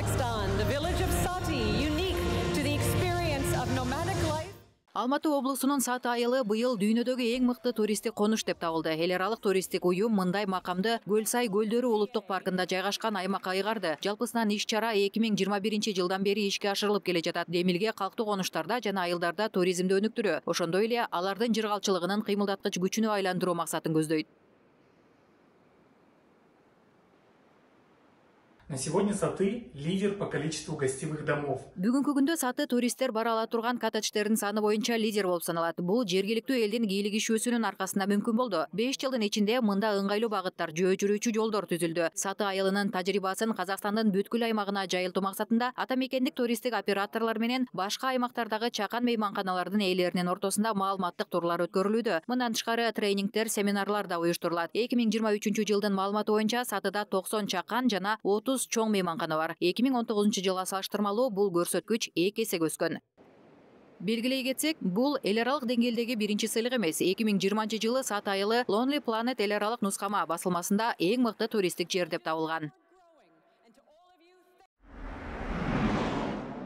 Kazakhstan, the village of Sati, unique to the experience of nomadic life. Алматы облусунун Саты айылы быйыл дүйнөдөгү эң мыкты туристтик конуш деп табылды. Эл аралык туристтик уюм мындай макамды Көл-Сай көлдөрү улуттук паркында жайгашкан аймакка ыйгарды. Жалпысынан иш-чара 2021-жылдан бери ишке ашырылып келе жатат. Демилге калктуу конуштарда жана айылдарда туризмди өнүктүрүү, ошондой эле алардын жыргалчылыгынын кыймылдаткыч күчүнө айландыруу максатын көздөйт. На сегодня Саты – лидер по количеству гостевых домов. Бүгүнкү күндө Саты туристтер бара ала турган коттедждердин саны боюнча лидер болуп саналат. Бул жергиликтүү элдин кийлигишүүсүнүн аркасында мүмкүн болду. 5 жылдын ичинде мында ыңгайлуу багыттар, жөө жүрүүчү жолдор түзүлдү. Саты айылынын тажрыйбасын Казакстандын бүткүл аймагына жайылтуу максатында ата мекендик туристтик операторлор менен башка аймактардагы чакан мейманканалардын ээлеринин ортосунда маалыматтык турлар өткөрүлүүдө. Мындан тышкары тренингдер, семинарлар да уюштурулат. 2023-жылдын маалыматы боюнча Сатыда 90 чакан жана 30 чоң мейманкана бар. 2019-жылга салыштырмалуу бул көрсөткүч 2 эсеге өскөн. Белгилей кетсек, бул эл аралык деңгээлдеги биринчи сыйлык эмес. 2020-жылы Саты айылы Lonely Planet эл аралык нускама басылмасында эң мыкты туристтик жер деп табылган.